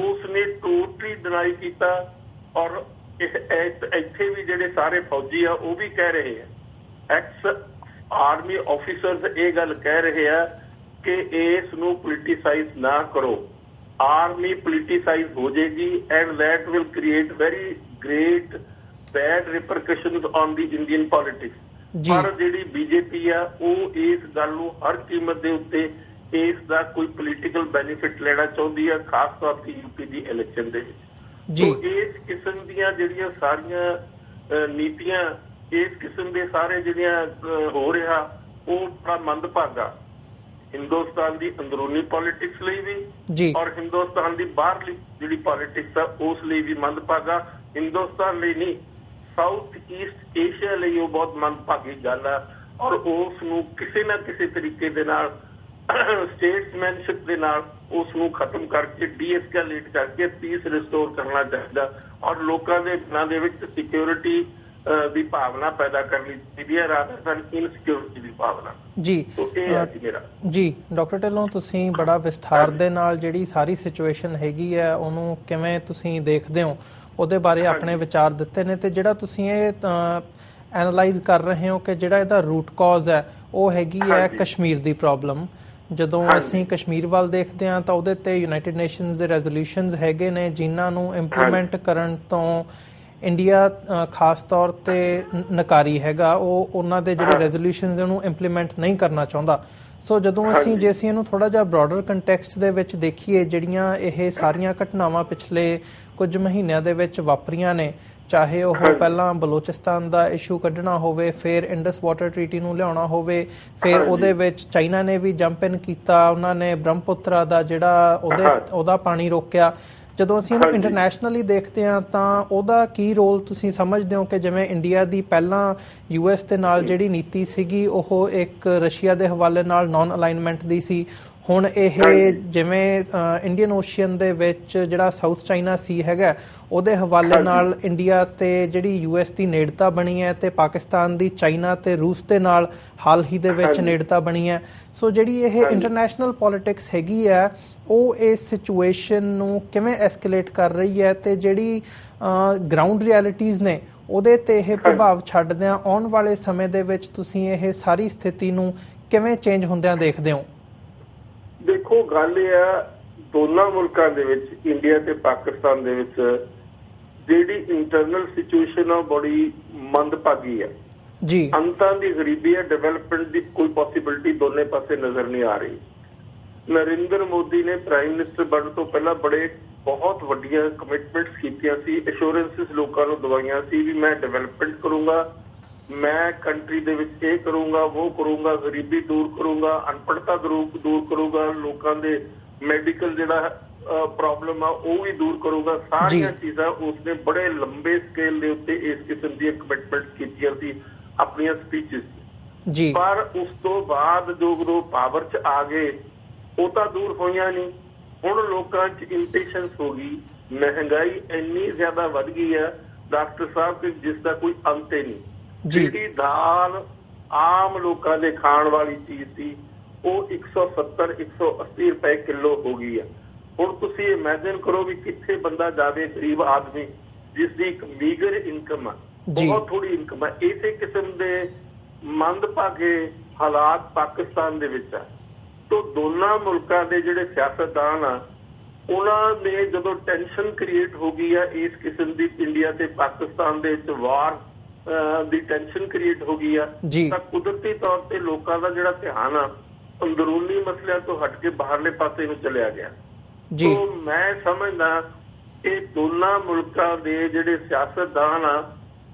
ਉਸਨੇ ਟੋਟਲੀ ਡਿਨਾਈ ਕੀਤਾ। ਔਰ ਇੱਥੇ ਵੀ ਜਿਹੜੇ ਸਾਰੇ ਫੌਜੀ ਆ ਉਹ ਵੀ ਕਹਿ ਰਹੇ ਆ, ਐਕਸ ਆਰਮੀ ਆਫੀਸਰਸ ਇਹ ਗੱਲ ਕਹਿ ਰਹੇ ਆ ਕਿ ਇਸ ਨੂੰ ਪੋਲੀਟੀਸਾਈਜ਼ ਨਾ ਕਰੋ, ਆਰਮੀ ਪੋਲੀਟੀਸਾਈਜ਼ ਹੋ ਜਾਏਗੀ and that will create very great bad repercussions on the Indian politics. ਪਰ ਜਿਹੜੀ ਬੀਜੇਪੀ ਆ ਉਹ ਇਸ ਗੱਲ ਨੂੰ ਹਰ ਕੀਮਤ ਦੇ ਉੱਤੇ ਇਸ ਦਾ ਕੋਈ ਪੋਲੀਟੀਕਲ ਬੈਨੀਫਿਟ ਲੈਣਾ ਚਾਹੁੰਦੀ ਆ, ਖਾਸ ਤੌਰ ਤੇ ਯੂਪੀ ਦੀ ਇਲੈਕਸ਼ਨ ਦੇ ਵਿੱਚ। ਇਸ ਕਿਸਮ ਦੀਆਂ ਜਿਹੜੀਆਂ ਸਾਰੀਆਂ ਨੀਤੀਆਂ, ਇਸ ਕਿਸਮ ਦੇ ਸਾਰੇ ਜਿਹੜੀਆਂ ਹੋ ਰਿਹਾ ਉਹ ਬੜਾ ਮੰਦਭਾਗਾ ਹਿੰਦੁਸਤਾਨ ਦੀ ਅੰਦਰੂਨੀ ਪੋਲਿਟਿਕਸ ਲਈ ਵੀ ਔਰ ਹਿੰਦੁਸਤਾਨ ਦੀ ਬਾਹਰਲੀ ਜਿਹੜੀ ਪੋਲਿਟਿਕਸ ਆ ਉਸ ਲਈ ਵੀ ਮੰਦਭਾਗਾ। ਹਿੰਦੁਸਤਾਨ ਲਈ ਨਹੀਂ, ਸਾਊਥ ਈਸਟ ਏਸ਼ੀਆ ਲਈ ਉਹ ਬਹੁਤ ਮੰਦਭਾਗੀ ਗੱਲ ਆ ਔਰ ਉਸ ਨੂੰ ਕਿਸੇ ਨਾ ਕਿਸੇ ਤਰੀਕੇ ਦੇ ਨਾਲ ਸਟੇਟਸਮੈਨਸ਼ਿਪ ਦੇ ਨਾਲ ਉਸ ਨੂੰ ਖਤਮ ਕਰਕੇ ਡੀਐਸਕੇਲੇਟ ਕਰਕੇ ਪੀਸ ਰਿਸਟੋਰ ਕਰਨਾ ਚਾਹੀਦਾ ਔਰ ਲੋਕਾਂ ਦੇ ਦਿਲਾਂ ਦੇ ਵਿੱਚ ਸਿਕਿਉਰਿਟੀ ਦੀ ਭਾਵਨਾ ਪੈਦਾ ਕਰਨੀ ਚਾਹੀਦੀ ਹੈ ਰਾਦਰ ਦੈਨ ਇਨਸਿਕਿਉਰਿਟੀ ਦੀ ਭਾਵਨਾ। ਜੀ ਡਾਕਟਰ ਢਿੱਲੋਂ, ਤੁਸੀਂ ਬੜਾ ਵਿਸਥਾਰ ਦੇ ਨਾਲ ਜਿਹੜੀ ਸਾਰੀ ਸਿਚੁਏਸ਼ਨ ਹੈਗੀ ਹੈ ਉਹਨੂੰ ਕਿਵੇਂ ਤੁਸੀਂ ਦੇਖਦੇ ਹੋ ਉਹਦੇ ਬਾਰੇ ਆਪਣੇ ਵਿਚਾਰ ਦਿੱਤੇ ਨੇ, ਤੇ ਜਿਹੜਾ ਤੁਸੀਂ ਇਹ ਐਨਾਲਾਈਜ਼ ਕਰ ਰਹੇ ਹੋ ਕਿ ਜਿਹੜਾ ਇਹਦਾ ਰੂਟ ਕਾਜ਼ ਹੈ ਉਹ ਹੈਗੀ ਹੈ ਕਸ਼ਮੀਰ ਦੀ ਪ੍ਰੋਬਲਮ। ਜਦੋਂ ਅਸੀਂ ਕਸ਼ਮੀਰ ਵੱਲ ਦੇਖਦੇ ਹਾਂ ਤਾਂ ਉਹਦੇ ਤੇ ਯੂਨਾਈਟਿਡ ਨੇਸ਼ਨਸ ਦੇ ਰੈਜ਼ੋਲੂਸ਼ਨਸ ਹੈਗੇ ਨੇ ਜਿਨ੍ਹਾਂ ਨੂੰ ਇੰਪਲੀਮੈਂਟ ਕਰਨ ਤੋਂ ਇੰਡੀਆ ਖਾਸ ਤੌਰ ਤੇ ਨਕਾਰੀ ਹੈਗਾ, ਉਹ ਉਹਨਾਂ ਦੇ ਜਿਹੜੇ ਰੈਜ਼ੋਲੂਸ਼ਨਸ ਉਹਨੂੰ ਇੰਪਲੀਮੈਂਟ ਨਹੀਂ ਕਰਨਾ ਚਾਹੁੰਦਾ। ਸੋ ਜਦੋਂ ਅਸੀਂ ਜੇ ਅਸੀਂ ਇਹਨੂੰ ਥੋੜ੍ਹਾ ਜਿਹਾ ਬ੍ਰੌਡਰ ਕੰਟੈਕਸਟ ਦੇ ਵਿੱਚ ਦੇਖੀਏ, ਜਿਹੜੀਆਂ ਇਹ ਸਾਰੀਆਂ ਘਟਨਾਵਾਂ ਪਿਛਲੇ ਕੁਝ ਮਹੀਨਿਆਂ ਦੇ ਵਿੱਚ ਵਾਪਰੀਆਂ ਨੇ, ਚਾਹੇ ਉਹ ਪਹਿਲਾਂ ਬਲੋਚਿਸਤਾਨ ਦਾ ਇਸ਼ੂ ਕੱਢਣਾ ਹੋਵੇ, ਫਿਰ ਇੰਡਸ ਵਾਟਰ ਟ੍ਰੀਟੀ ਨੂੰ ਲਿਆਉਣਾ ਹੋਵੇ, ਫਿਰ ਉਹਦੇ ਵਿੱਚ ਚਾਈਨਾ ਨੇ ਵੀ ਜੰਪ ਇਨ ਕੀਤਾ, ਉਹਨਾਂ ਨੇ ਬ੍ਰਹਮਪੁੱਤਰਾ ਦਾ ਜਿਹੜਾ ਉਹਦਾ ਪਾਣੀ ਰੋਕਿਆ। ਜਦੋਂ ਅਸੀਂ ਇਹਨੂੰ ਇੰਟਰਨੈਸ਼ਨਲੀ ਦੇਖਦੇ ਹਾਂ ਤਾਂ ਉਹਦਾ ਕੀ ਰੋਲ ਤੁਸੀਂ ਸਮਝਦੇ ਹੋ ਕਿ ਜਿਵੇਂ ਇੰਡੀਆ ਦੀ ਪਹਿਲਾਂ US ਦੇ ਨਾਲ ਜਿਹੜੀ ਨੀਤੀ ਸੀਗੀ ਉਹ ਇੱਕ ਰਸ਼ੀਆ ਦੇ ਹਵਾਲੇ ਨਾਲ ਨੌਨ ਅਲਾਈਨਮੈਂਟ ਦੀ ਸੀ, ਹੁਣ ਇਹ ਜਿਵੇਂ ਇੰਡੀਅਨ ਓਸ਼ੀਅਨ ਦੇ ਵਿੱਚ ਜਿਹੜਾ ਸਾਊਥ ਚਾਈਨਾ ਸੀ ਹੈਗਾ ਉਹਦੇ ਹਵਾਲੇ ਨਾਲ ਇੰਡੀਆ ਤੇ ਜਿਹੜੀ US ਦੀ ਨੇੜਤਾ ਬਣੀ ਹੈ ਤੇ ਪਾਕਿਸਤਾਨ ਦੀ ਚਾਈਨਾ ਤੇ ਰੂਸ ਦੇ ਨਾਲ ਹਾਲ ਹੀ ਦੇ ਵਿੱਚ ਨੇੜਤਾ ਬਣੀ ਹੈ। ਸੋ ਜਿਹੜੀ ਇਹ ਇੰਟਰਨੈਸ਼ਨਲ ਪੋਲਿਟਿਕਸ ਹੈਗੀ ਹੈ ਉਹ ਇਸ ਸਿਚੁਏਸ਼ਨ ਨੂੰ ਕਿਵੇਂ ਐਸਕੇਲੇਟ ਕਰ ਰਹੀ ਹੈ ਤੇ ਜਿਹੜੀ ਗਰਾਊਂਡ ਰਿਐਲਿਟੀਜ਼ ਨੇ ਉਹਦੇ ਤੇ ਇਹ ਪ੍ਰਭਾਵ ਛੱਡਦਿਆਂ ਆਉਣ ਵਾਲੇ ਸਮੇਂ ਦੇ ਵਿੱਚ ਤੁਸੀਂ ਇਹ ਸਾਰੀ ਸਥਿਤੀ ਨੂੰ ਕਿਵੇਂ ਚੇਂਜ ਹੁੰਦਿਆਂ ਦੇਖਦੇ ਹੋ? ਦੇਖੋ, ਗੱਲ ਇਹ ਆ ਦੋਨਾਂ ਮੁਲਕਾਂ ਦੇ ਵਿੱਚ, ਇੰਡੀਆ ਤੇ ਪਾਕਿਸਤਾਨ ਦੇ ਵਿੱਚ ਜਿਹੜੀ ਇੰਟਰਨਲ ਸਿਚੁਏਸ਼ਨ ਆ ਬੜੀ ਮੰਦਭਾਗੀ ਹੈ ਜੀ। ਅੰਤਾਂ ਦੀ ਗਰੀਬੀ ਹੈ, ਡਿਵੈਲਪਮੈਂਟ ਦੀ ਕੋਈ ਪੋਸੀਬਿਲਿਟੀ ਦੋਨੇ ਪਾਸੇ ਨਜ਼ਰ ਨਹੀਂ ਆ ਰਹੀ। ਨਰਿੰਦਰ ਮੋਦੀ ਨੇ ਪ੍ਰਾਈਮ ਮਿਨਿਸਟਰ ਬਣਨ ਤੋਂ ਪਹਿਲਾਂ ਬਹੁਤ ਵੱਡੀਆਂ ਕਮਿਟਮੈਂਟਸ ਕੀਤੀਆਂ ਸੀ, ਅਸ਼ੋਰੈਂਸਿਸ ਲੋਕਾਂ ਨੂੰ ਦਵਾਈਆਂ ਸੀ ਵੀ ਮੈਂ ਡਿਵੈਲਪਮੈਂਟ ਕਰੂੰਗਾ, ਮੈਂ ਕੰਟਰੀ ਦੇ ਵਿੱਚ ਇਹ ਕਰੂੰਗਾ, ਉਹ ਕਰੂੰਗਾ, ਗਰੀਬੀ ਦੂਰ ਕਰੂੰਗਾ, ਅਨਪੜ੍ਹਤਾ ਦੂਰ ਕਰੂੰਗਾ, ਲੋਕਾਂ ਦੇ ਮੈਡੀਕਲ ਜਿਹੜਾ ਪ੍ਰੋਬਲਮ ਆ ਉਹ ਵੀ ਦੂਰ ਕਰੂੰਗਾ। ਸਾਰੀਆਂ ਚੀਜ਼ਾਂ ਉਸਨੇ ਬੜੇ ਲੰਬੇ ਸਕੇਲ ਦੇ ਉੱਤੇ ਇਸ ਕਿਸਮ ਦੀਆਂ ਕਮਿਟਮੈਂਟ ਕੀਤੀਆਂ ਸੀ ਆਪਣੀਆਂ ਸਪੀਚਸ ਜੀ। ਪਰ ਉਸ ਤੋਂ ਬਾਅਦ ਜੋ ਪਾਵਰ 'ਚ ਆ ਗਏ ਉਹ ਤਾਂ ਦੂਰ ਹੋਈਆਂ ਨਹੀਂ। ਹੁਣ ਲੋਕਾਂ 'ਚ ਇੰਪੇਸ਼ੈਂਸ ਹੋ ਗਈ, ਮਹਿੰਗਾਈ ਇੰਨੀ ਜ਼ਿਆਦਾ ਵੱਧ ਗਈ ਹੈ ਡਾਕਟਰ ਸਾਹਿਬ ਕਿ ਜਿਸ ਦਾ ਕੋਈ ਅੰਤ ਹੀ ਨਹੀਂ। ਜਿਹੜੀ ਦਾਲ ਆਮ ਲੋਕਾਂ ਦੇ ਖਾਣ ਵਾਲੀ ਚੀਜ਼ ਸੀ ਉਹ 170-180 ਰੁਪਏ ਕਿਲੋ ਹੋ ਗਈ ਹੈ। ਹੁਣ ਤੁਸੀਂ ਇਮੈਜਿਨ ਕਰੋ ਵੀ ਕਿੱਥੇ ਬੰਦਾ ਜਾਵੇ, ਗਰੀਬ ਆਦਮੀ ਜਿਸ ਦੀ ਇੱਕ ਮੀਗਰ ਇਨਕਮ ਆ, ਬਹੁਤ ਥੋੜੀ ਇਨਕਮ ਹੈ। ਇਸੇ ਕਿਸਮ ਦੇ ਮੰਦਭਾਗੇ ਹਾਲਾਤ ਪਾਕਿਸਤਾਨ ਦੇ ਵਿੱਚ ਆ। ਤੋਂ ਦੋਨਾਂ ਮੁਲਕਾਂ ਦੇ ਜਿਹੜੇ ਸਿਆਸਤਦਾਨ ਆ ਉਹਨਾਂ ਨੇ ਜਦੋਂ ਟੈਨਸ਼ਨ ਕ੍ਰੀਏਟ ਹੋ ਗਈ ਆ ਇਸ ਕਿਸਮ ਦੀ ਇੰਡੀਆ ਤੇ ਪਾਕਿਸਤਾਨ ਦੇ ਵਿੱਚ ਵਾਰ ਦੀ ਟੈਨਸ਼ਨ ਕ੍ਰੀਏਟ ਹੋ ਗਈ ਆ ਤਾਂ ਕੁਦਰਤੀ ਤੌਰ ਤੇ ਲੋਕਾਂ ਦਾ ਜਿਹੜਾ ਧਿਆਨ ਆ ਅੰਦਰੂਨੀ ਮਸਲਿਆਂ ਤੋਂ ਹਟ ਕੇ ਬਾਹਰਲੇ ਪਾਸੇ ਨੂੰ ਚਲਿਆ ਗਿਆ। ਸੋ ਮੈਂ ਸਮਝਦਾ ਇਹ ਦੋਨਾਂ ਮੁਲਕਾਂ ਦੇ ਜਿਹੜੇ ਸਿਆਸਤਦਾਨ ਆ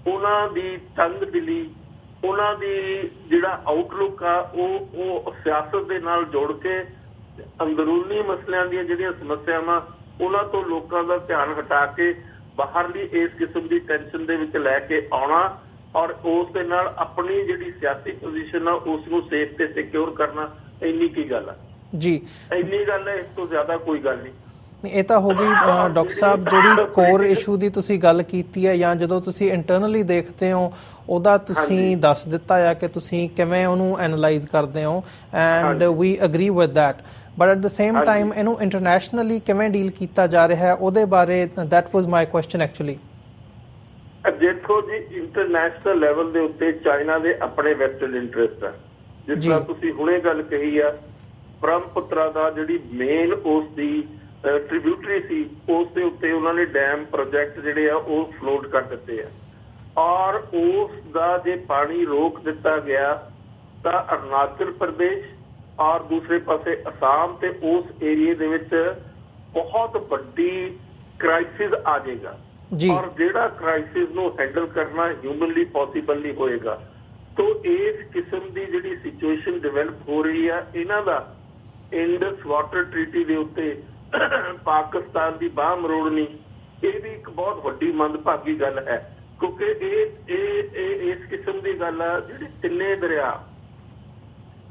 ਉਹਨਾਂ ਦੀ ਤੰਗਦਿਲੀ, ਉਹਨਾਂ ਦੀ ਜਿਹੜਾ ਆਊਟਲੁੱਕ ਆ ਉਹ ਸਿਆਸਤ ਦੇ ਨਾਲ ਜੋੜ ਕੇ ਅੰਦਰੂਨੀ ਮਸਲਿਆਂ ਦੀਆਂ ਜਿਹੜੀਆਂ ਸਮੱਸਿਆਵਾਂ ਉਹਨਾਂ ਤੋਂ ਲੋਕਾਂ ਦਾ ਧਿਆਨ ਹਟਾ ਕੇ ਬਾਹਰਲੀ ਇਸ ਕਿਸਮ ਦੀ ਟੈਨਸ਼ਨ ਦੇ ਵਿੱਚ ਲੈ ਕੇ ਆਉਣਾ ਔਰ ਉਸ ਦੇ ਨਾਲ ਆਪਣੀ ਜਿਹੜੀ ਸਿਆਸੀ ਪੋਜੀਸ਼ਨ ਆ ਉਸ ਨੂੰ ਸੇਫ ਤੇ ਸਿਕਿਉਰ ਕਰਨਾ, ਇੰਨੀ ਕੀ ਗੱਲ ਆ ਜੀ, ਇੰਨੀ ਗੱਲ ਹੈ, ਇਸ ਤੋਂ ਜ਼ਿਆਦਾ ਕੋਈ ਗੱਲ ਨਹੀਂ। ਇਹ ਤਾਂ ਹੋ ਗਈ ਡਾਕਟਰ ਸਾਹਿਬ ਜਿਹੜੀ ਕੋਰ ਇਸ਼ੂ ਦੀ ਤੁਸੀਂ ਗੱਲ ਕੀਤੀ ਹੈ, ਜਾਂ ਜਦੋਂ ਤੁਸੀਂ ਇੰਟਰਨਲੀ ਦੇਖਦੇ ਹੋ ਉਹਦਾ ਤੁਸੀਂ ਦੱਸ ਦਿੱਤਾ ਆ ਕਿ ਤੁਸੀਂ ਕਿਵੇਂ ਉਹਨੂੰ ਐਨਾਲਾਈਜ਼ ਕਰਦੇ ਹੋ, and we agree with that, but at the same time ਇਹਨੂੰ ਇੰਟਰਨੈਸ਼ਨਲੀ ਕਿਵੇਂ ਡੀਲ ਕੀਤਾ ਜਾ ਰਿਹਾ ਹੈ ਉਹਦੇ ਬਾਰੇ, that was my question actually. ਦੇਖੋ ਜੀ, ਇੰਟਰਨੈਸ਼ਨਲ ਲੈਵਲ ਦੇ ਉੱਤੇ ਚਾਈਨਾ ਦੇ ਆਪਣੇ ਵੈਸਟਰਨ ਇੰਟਰਸਟ ਆ। ਜਿਸ ਤਰ੍ਹਾਂ ਤੁਸੀਂ ਹੁਣੇ ਗੱਲ ਕਹੀ ਆ, ਬ੍ਰਹਮਪੁੱਤਰਾ ਦਾ ਜਿਹੜੀ ਮੇਨ ਉਸ ਦੀ ਟ੍ਰਿਬਿਊਟਰੀ ਸੀ, ਉਸ ਦੇ ਉੱਤੇ ਉਹਨਾਂ ਨੇ ਡੈਮ ਪ੍ਰੋਜੈਕਟ ਜਿਹੜੇ ਆ ਉਹ ਫਲੋਟ ਕਰ ਦਿੱਤੇ ਆ, ਔਰ ਉਸ ਦਾ ਜੇ ਪਾਣੀ ਰੋਕ ਦਿੱਤਾ ਗਿਆ ਤਾਂ ਅਰੁਣਾਚਲ ਪ੍ਰਦੇਸ਼ ਔਰ ਦੂਸਰੇ ਪਾਸੇ ਅਸਾਮ ਤੇ ਉਸ ਏਰੀਏ ਦੇ ਵਿੱਚ ਬਹੁਤ ਵੱਡੀ ਕ੍ਰਾਈਸਿਸ ਆ ਜਾਏਗਾ, ਔਰ ਜਿਹੜਾ ਕ੍ਰਾਈਸਿਸ ਨੂੰ ਹੈਂਡਲ ਕਰਨਾ ਹਿਊਮਨਲੀ ਪੋਸੀਬਲ ਨਹੀਂ ਹੋਏਗਾ। ਤੋ ਇਸ ਕਿਸਮ ਦੀ ਜਿਹੜੀ ਸਿਚੁਏਸ਼ਨ ਡਿਵੈਲਪ ਹੋ ਰਹੀ ਆ, ਇਹਨਾਂ ਦਾ ਇੰਡਸ ਵਾਟਰ ਟ੍ਰੀਟੀ ਦੇ ਉੱਤੇ ਪਾਕਿਸਤਾਨ ਦੀ ਬਾਹ ਮਰੋੜਨੀ, ਇਹ ਵੀ ਇੱਕ ਬਹੁਤ ਵੱਡੀ ਮੰਦਭਾਗੀ ਗੱਲ ਹੈ, ਕਿਉਂਕਿ ਇਹ ਇਸ ਕਿਸਮ ਦੀ ਗੱਲ ਆ ਜਿਹੜੀ ਤਿੰਨੇ ਦਰਿਆ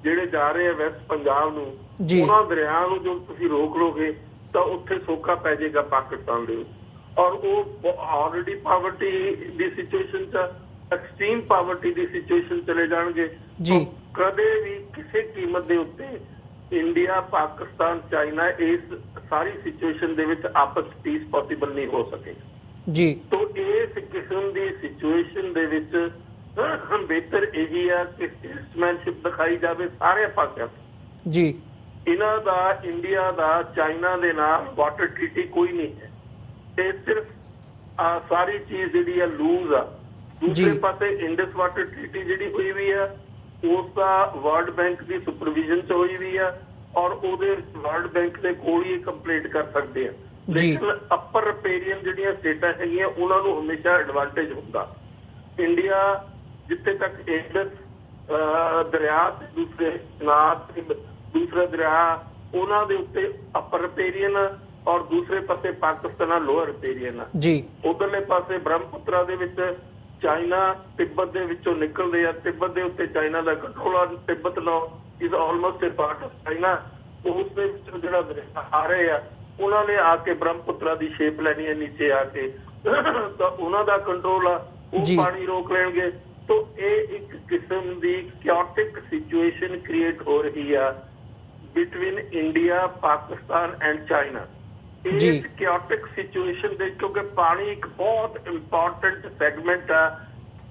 ਜਿਹੜੇ ਜਾ ਰਹੇ ਆ ਵੈਸਟ ਪੰਜਾਬ ਨੂੰ, ਉਹਨਾਂ ਦਰਿਆ ਨੂੰ ਜੋ ਤੁਸੀਂ ਰੋਕ ਲੋਗੇ ਤਾਂ ਉੱਥੇ ਸੋਕਾ ਪੈ ਜਾਏਗਾ ਪਾਕਿਸਤਾਨ ਦੇ ਵਿੱਚ, ਔਰ ਉਹ ਆਲਰੇਡੀ ਪਾਵਰਟੀ ਦੀ ਸਿਚੁਏਸ਼ਨ ਚ, ਐਕਸਟ੍ਰੀਮ ਪਾਵਰਟੀ ਦੀ ਸਿਚੁਏਸ਼ਨ ਚਲੇ ਜਾਣਗੇ। ਕਦੇ ਵੀ ਕਿਸੇ ਕੀਮਤ ਦੇ ਉੱਤੇ ਇੰਡੀਆ, ਪਾਕਿਸਤਾਨ, ਚਾਈਨਾ ਇਸ ਸਾਰੀ ਸਿਚੁਏਸ਼ਨ ਦੇ ਵਿੱਚ ਆਪਸ ਪੀਸ ਪੋਸੀਬਲ ਨਹੀਂ ਹੋ ਸਕੇਗਾ ਜੀ। ਤੋ ਇਸ ਕਿਸਮ ਦੀ ਸਿਚੁਏਸ਼ਨ ਦੇ ਵਿੱਚ ਬਿਹਤਰ ਇਹੀ ਆ ਕਿ ਸਟੇਟਸਮੈਨਸ਼ਿਪ ਦਿਖਾਈ ਜਾਵੇ ਸਾਰੇ ਪਾਸਿਆਂ ਜੀ। ਇਹਨਾਂ ਦਾ, ਇੰਡੀਆ ਦਾ ਚਾਈਨਾ ਦੇ ਨਾਲ ਵਾਟਰ ਟ੍ਰੀਟੀ ਕੋਈ ਨਹੀਂ ਹੈ, ਤੇ ਸਿਰਫ ਸਾਰੀ ਚੀਜ਼ ਜਿਹੜੀ ਆ ਲੂਜ਼ ਆ। ਦੂਸਰੇ ਪਾਸੇ ਇੰਡਸ ਵਾਟਰ ਟ੍ਰੀਟੀ ਜਿਹੜੀ ਹੋਈ ਵੀ ਆ, ਉਸ ਦਾ ਵਰਲਡ ਬੈਂਕ ਦੀ ਸੁਪਰਵਿਜ਼ਨ ਚ ਹੋਈ ਵੀ ਆ, ਔਰ ਉਹਦੇ ਵਰਲਡ ਬੈਂਕ ਦੇ ਕੋਲ ਹੀ ਕੰਪਲੀਟ ਕਰ ਸਕਦੇ ਆ। ਲੇਕਿਨ ਅਪਰ ਰਿਪੇਰੀਅਨ ਜਿਹੜੀਆਂ ਸਟੇਟਾਂ ਹੈਗੀਆਂ ਉਹਨਾਂ ਨੂੰ ਹਮੇਸ਼ਾ ਐਡਵਾਂਟੇਜ ਹੁੰਦਾ। ਇੰਡੀਆ ਜਿੱਥੇ ਤੱਕ ਇੰਡਸ ਦਰਿਆ ਤੇ ਦੂਸਰੇ ਨਾਥ ਦੂਸਰਾ ਦਰਿਆ, ਉਹਨਾਂ ਦੇ ਉੱਤੇ ਅਪਰ ਰਿਪੇਰੀਅਨ ਔਰ ਦੂਸਰੇ ਪਾਸੇ ਪਾਕਿਸਤਾਨ ਲੋਅਰ ਰਿਪੇਰੀਅਨ ਆ ਜੀ। ਉਧਰਲੇ ਪਾਸੇ ਬ੍ਰਹਮਪੁੱਤਰਾ ਦੇ ਵਿੱਚ ਚਾਈਨਾ ਤਿੱਬਤ ਦੇ ਵਿੱਚੋਂ ਨਿਕਲਦੇ ਆ, ਤਿੱਬਤ ਦੇ ਉੱਤੇ ਚਾਈਨਾ ਦਾ ਕੰਟਰੋਲ ਆ। ਤਿੱਬਤ ਨਾਓ is almost A part of China. ਉਸ ਦੇ ਵਿੱਚੋਂ ਜਿਹੜਾ ਦਰਿਆ ਆ ਰਹੇ ਆ, ਉਹਨਾਂ ਨੇ ਆ ਕੇ ਬ੍ਰਹਮਪੁੱਤਰਾ ਦੀ ਸ਼ੇਪ ਲੈਣੀ ਹੈ ਨੀਚੇ ਆ ਕੇ, ਤਾਂ ਉਹਨਾਂ ਦਾ ਕੰਟਰੋਲ ਆ, ਉਹ ਪਾਣੀ ਰੋਕ ਲੈਣਗੇ। ਤੋ ਇਹ ਇੱਕ ਕਿਸਮ ਦੀ ਕਿਓਟਿਕ ਸਿਚੁਏਸ਼ਨ ਕ੍ਰੀਏਟ ਹੋ ਰਹੀ ਆ between India, Pakistan and China. ਇਸ ਕਿਓਟਿਕ ਸਿਚੁਏਸ਼ਨ ਦੇ, ਕਿਉਂਕਿ ਪਾਣੀ ਇੱਕ ਬਹੁਤ ਇੰਪੋਰਟੈਂਟ ਸੈਗਮੈਂਟ ਆ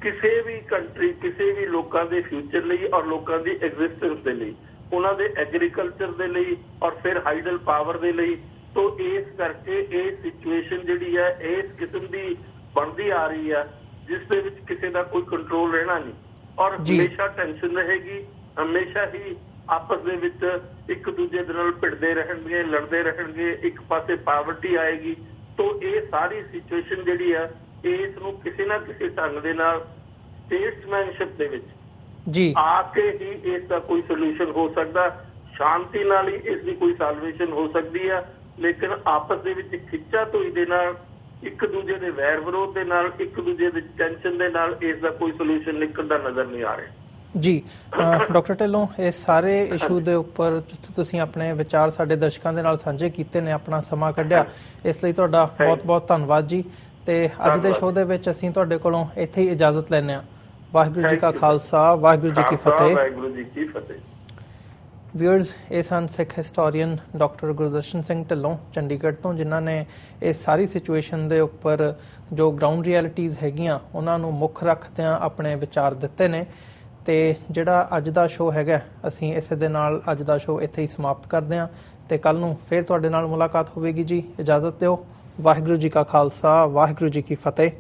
ਕਿਸੇ ਵੀ ਕੰਟਰੀ, ਕਿਸੇ ਵੀ ਲੋਕਾਂ ਦੇ ਫਿਊਚਰ ਲਈ ਔਰ ਲੋਕਾਂ ਦੀ ਐਗਜ਼ਿਸਟੈਂਸ ਦੇ ਲਈ, ਉਹਨਾਂ ਦੇ ਐਗਰੀਕਲਚਰ ਦੇ ਲਈ ਔਰ ਫਿਰ ਹਾਈਡਲ ਪਾਵਰ ਦੇ ਲਈ। ਤੋ ਇਸ ਕਰਕੇ ਇਹ ਸਿਚੁਏਸ਼ਨ ਜਿਹੜੀ ਹੈ ਇਸ ਕਿਸਮ ਦੀ ਬਣਦੀ ਆ ਰਹੀ ਆ, ਜਿਸ ਦੇ ਵਿੱਚ ਕਿਸੇ ਦਾ ਕੋਈ ਕੰਟਰੋਲ ਰਹਿਣਾ ਨਹੀਂ, ਔਰ ਹਮੇਸ਼ਾ ਟੈਨਸ਼ਨ ਰਹੇਗੀ, ਹਮੇਸ਼ਾ ਹੀ ਆਪਸ ਦੇ ਵਿੱਚ ਇੱਕ ਦੂਜੇ ਦੇ ਨਾਲ ਭਿੜਦੇ ਰਹਿਣਗੇ, ਲੜਦੇ ਰਹਿਣਗੇ, ਇੱਕ ਪਾਸੇ ਪਾਵਰਟੀ ਆਏਗੀ। ਤੋ ਇਹ ਸਾਰੀ ਸਿਚੁਏਸ਼ਨ ਜਿਹੜੀ ਆ, ਇਸ ਨੂੰ ਕਿਸੇ ਨਾ ਕਿਸੇ ਢੰਗ ਦੇ ਨਾਲ ਸਟੇਟਸਮੈਨਸ਼ਿਪ ਦੇ ਵਿੱਚ ਆ ਕੇ ਹੀ ਇਸ ਦਾ ਕੋਈ ਸੋਲੂਸ਼ਨ ਹੋ ਸਕਦਾ। ਸ਼ਾਂਤੀ ਨਾਲ ਹੀ ਇਸ ਦੀ ਕੋਈ ਸਾਲਵੇਸ਼ਨ ਹੋ ਸਕਦੀ ਆ, ਲੇਕਿਨ ਆਪਸ ਦੇ ਵਿੱਚ ਖਿੱਚਾ ਧੋਈ ਦੇ ਨਾਲ, ਇੱਕ ਦੂਜੇ ਦੇ ਵੈਰ ਵਿਰੋਧ ਦੇ ਨਾਲ, ਇੱਕ ਦੂਜੇ ਦੇ ਟੈਨਸ਼ਨ ਦੇ ਨਾਲ ਇਸ ਦਾ ਕੋਈ ਸੋਲੂਸ਼ਨ ਨਿਕਲਦਾ ਨਜ਼ਰ ਨਹੀਂ ਆ ਰਿਹਾ ਜੀ। ਡਾਕਟਰ ਢਿੱਲੋਂ, ਇਹ ਸਾਰੇ ਇਸ਼ੂ ਦੇ ਉੱਪਰ ਤੁਸੀਂ ਆਪਣੇ ਵਿਚਾਰ ਸਾਡੇ ਦਰਸ਼ਕਾਂ ਦੇ ਨਾਲ ਸਾਂਝੇ ਕੀਤੇ ਨੇ, ਆਪਣਾ ਸਮਾਂ ਕੱਢਿਆ, ਇਸ ਲਈ ਤੁਹਾਡਾ ਬਹੁਤ-ਬਹੁਤ ਧੰਨਵਾਦ ਜੀ। ਤੇ ਅੱਜ ਦੇ ਸ਼ੋਅ ਦੇ ਵਿੱਚ ਅਸੀਂ ਤੁਹਾਡੇ ਕੋਲੋਂ ਇੱਥੇ ਹੀ ਇਜਾਜ਼ਤ ਲੈਂਦੇ ਹਾਂ। ਵਾਹਿਗੁਰੂ ਜੀ ਕਾ ਖਾਲਸਾ, ਵਾਹਿਗੁਰੂ ਜੀ ਕੀ ਫਤਿਹ। ਵਾਹਿਗੁਰੂ ਜੀ ਕੀ ਫਤਿਹ। ਵਿਊਅਰਸ, ਇਹ ਸਨ ਸਿੱਖ ਹਿਸਟੋਰੀਅਨ ਡਾਕਟਰ ਗੁਰਦਰਸ਼ਨ ਸਿੰਘ ਢਿੱਲੋਂ ਚੰਡੀਗੜ੍ਹ ਤੋਂ, ਜਿਨ੍ਹਾਂ ਨੇ ਇਸ ਸਾਰੀ ਸਿਚੁਏਸ਼ਨ ਦੇ ਉੱਪਰ ਜੋ ਗਰਾਊਂਡ ਰਿਐਲਿਟੀਜ਼ ਹੈਗੀਆਂ ਉਹਨਾਂ ਨੂੰ ਮੁੱਖ ਰੱਖਦਿਆਂ ਆਪਣੇ ਵਿਚਾਰ ਦਿੱਤੇ ਨੇ। ਤੇ ਜਿਹੜਾ ਅੱਜ ਦਾ ਸ਼ੋਅ ਹੈਗਾ, ਅਸੀਂ ਇਸੇ ਦੇ ਨਾਲ ਅੱਜ ਦਾ ਸ਼ੋਅ ਇੱਥੇ ਹੀ ਸਮਾਪਤ ਕਰਦੇ ਹਾਂ ਤੇ ਕੱਲ ਨੂੰ ਫਿਰ ਤੁਹਾਡੇ ਨਾਲ ਮੁਲਾਕਾਤ ਹੋਵੇਗੀ ਜੀ। ਇਜਾਜ਼ਤ ਦਿਓ। ਵਾਹਿਗੁਰੂ ਜੀ ਕਾ ਖਾਲਸਾ, ਵਾਹਿਗੁਰੂ ਜੀ ਕੀ ਫਤਿਹ।